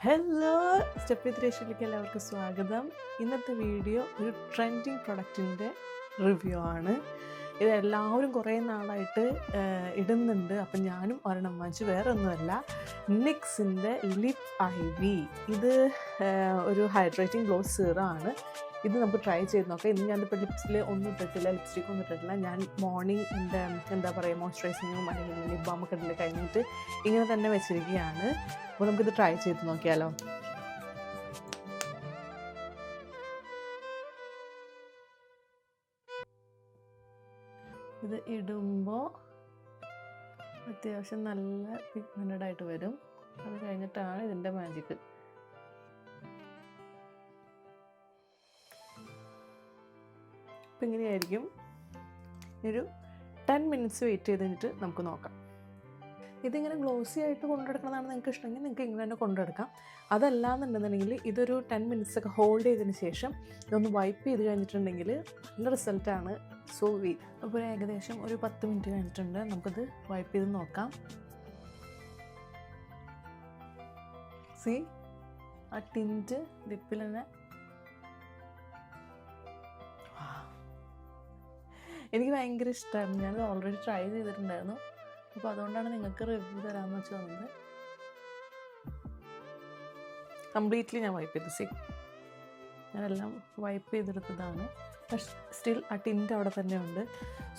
Hello, step വിത്ത് രേഷ്മയിലേക്ക് എല്ലാവർക്കും സ്വാഗതം. ഇന്നത്തെ വീഡിയോ ഒരു ട്രെൻഡിങ് പ്രൊഡക്റ്റിൻ്റെ റിവ്യൂ ആണ്. ഇതെല്ലാവരും കുറേ നാളായിട്ട് ഇടുന്നുണ്ട്. അപ്പം ഞാനും ഒരെണ്ണം വാങ്ങിച്ചു. വേറെ ഒന്നുമല്ല, നിക്സിൻ്റെ ലിപ് ഐവി. ഇത് ഒരു ഹൈഡ്രേറ്റിംഗ് ഗ്ലോ സീറം ആണ്. ഇത് നമുക്ക് ട്രൈ ചെയ്ത് നോക്കാം. ഇന്ന് ഞാനിപ്പോൾ ലിപ്സിൽ ഒന്നും ഇട്ടിട്ടില്ല, ലിപ്സ്റ്റിക് ഒന്നും ഇട്ടിട്ടില്ല. ഞാൻ മോർണിംഗ് എൻ്റെ എന്താ പറയുക മോയ്സ്ചറൈസിങ്ങും അല്ലെങ്കിൽ ലിപ് ബാമൊക്കെ ഇടൽ കഴിഞ്ഞിട്ട് ഇങ്ങനെ തന്നെ വെച്ചിരിക്കുകയാണ്. അപ്പോൾ നമുക്കിത് ട്രൈ ചെയ്ത് നോക്കിയാലോ. ഇത് ഇടുമ്പോൾ അത്യാവശ്യം നല്ല പിഗ്മെൻറ്റഡ് ആയിട്ട് വരും. അത് കഴിഞ്ഞിട്ടാണ് ഇതിൻ്റെ മാജിക്ക്. അപ്പം ഇങ്ങനെയായിരിക്കും. ഒരു 10 മിനിറ്റ്സ് വെയിറ്റ് ചെയ്ത് കഴിഞ്ഞിട്ട് നമുക്ക് നോക്കാം. ഇതിങ്ങനെ ഗ്ലോസി ആയിട്ട് കൊണ്ടെടുക്കണമെന്നാണ് നിങ്ങൾക്ക് ഇഷ്ടമെങ്കിൽ നിങ്ങൾക്ക് ഇങ്ങനെ തന്നെ കൊണ്ടെടുക്കാം. അതല്ലാന്നുണ്ടെന്നുണ്ടെങ്കിൽ ഇതൊരു 10 മിനിറ്റ്സ് ഒക്കെ ഹോൾഡ് ചെയ്തതിന് ശേഷം ഇതൊന്ന് വൈപ്പ് ചെയ്ത് കഴിഞ്ഞിട്ടുണ്ടെങ്കിൽ നല്ല റിസൾട്ടാണ്. So wait. അപ്പോൾ ഏകദേശം ഒരു 10 മിനിറ്റ് കഴിഞ്ഞിട്ടുണ്ട്. നമുക്കത് വൈപ്പ് ചെയ്ത് നോക്കാം. സി ആ ടിൻറ്റ് ലിപ്പിൽ തന്നെ എനിക്ക് ഭയങ്കര ഇഷ്ടമായിരുന്നു. ഞാനത് ഓൾറെഡി ട്രൈ ചെയ്തിട്ടുണ്ടായിരുന്നു. അപ്പോൾ അതുകൊണ്ടാണ് നിങ്ങൾക്ക് റിവ്യൂ തരാമെന്ന് വെച്ച് വന്നത്. കംപ്ലീറ്റ്ലി ഞാൻ വൈപ്പ് ചെയ്തു. ഞാനെല്ലാം വൈപ്പ് ചെയ്തെടുത്തതാണ്. പക്ഷെ സ്റ്റിൽ ആ ടിൻറ്റ് അവിടെ തന്നെ ഉണ്ട്.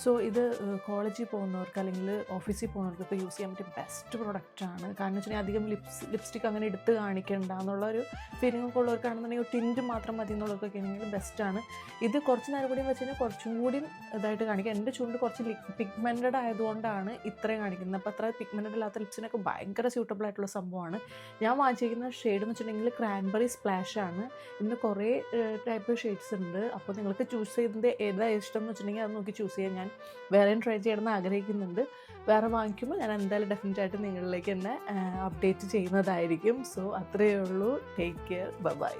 സോ ഇത് കോളേജിൽ പോകുന്നവർക്ക് അല്ലെങ്കിൽ ഓഫീസിൽ പോകുന്നവർക്ക് ഇപ്പോൾ യൂസ് ചെയ്യാൻ പറ്റിയ ബെസ്റ്റ് പ്രൊഡക്റ്റാണ്. കാരണം വെച്ചിട്ടുണ്ടെങ്കിൽ അധികം ലിപ്സ്റ്റിക് അങ്ങനെ എടുത്ത് കാണിക്കേണ്ട എന്നുള്ളൊരു ഫീലിംഗ് ഒക്കെ ഉള്ളവർക്കാണെന്നുണ്ടെങ്കിൽ ടിൻറ്റ് മാത്രം മതി എന്നുള്ളവർക്കൊക്കെ ആണെങ്കിൽ ബെസ്റ്റാണ്. ഇത് കുറച്ച് നേരം കൂടി വെച്ച് കഴിഞ്ഞാൽ കുറച്ചും കൂടി ഇതായിട്ട് കാണിക്കുക. എൻ്റെ ചുണ്ട് കുറച്ച് പിഗ്മെൻറ്റഡ് ആയതുകൊണ്ടാണ് ഇത്രയും കാണിക്കുന്നത്. അപ്പോൾ അത്ര പിഗ്മെൻറ്റഡ് ഇല്ലാത്ത ലിപ്സിനൊക്കെ ഭയങ്കര സ്യൂട്ടബിൾ ആയിട്ടുള്ള സംഭവമാണ്. ഞാൻ വാങ്ങിച്ചിരിക്കുന്ന ഷെയ്ഡ് എന്ന് വെച്ചിട്ടുണ്ടെങ്കിൽ ക്രാൻബെറി സ്പ്ലാഷാണ്. ഇതിന് കുറേ ടൈപ്പ് ഷെയ്ഡ്സ് ഉണ്ട്. അപ്പോൾ നിങ്ങൾക്ക് ചൂസ് ചെയ്തത് ഏതാ ഇഷ്ടം എന്ന് വെച്ചിട്ടുണ്ടെങ്കിൽ അത് നോക്കി ചൂസ് ചെയ്യാൻ. ഞാൻ വേറെയും ട്രൈ ചെയ്യണമെന്ന് ആഗ്രഹിക്കുന്നുണ്ട്. വേറെ വാങ്ങിക്കുമ്പോൾ ഞാൻ എന്തായാലും ഡെഫിനറ്റായിട്ട് നിങ്ങളിലേക്ക് തന്നെ അപ്ഡേറ്റ് ചെയ്യുന്നതായിരിക്കും. സോ അത്രയേ ഉള്ളൂ. Take care. ബൈ.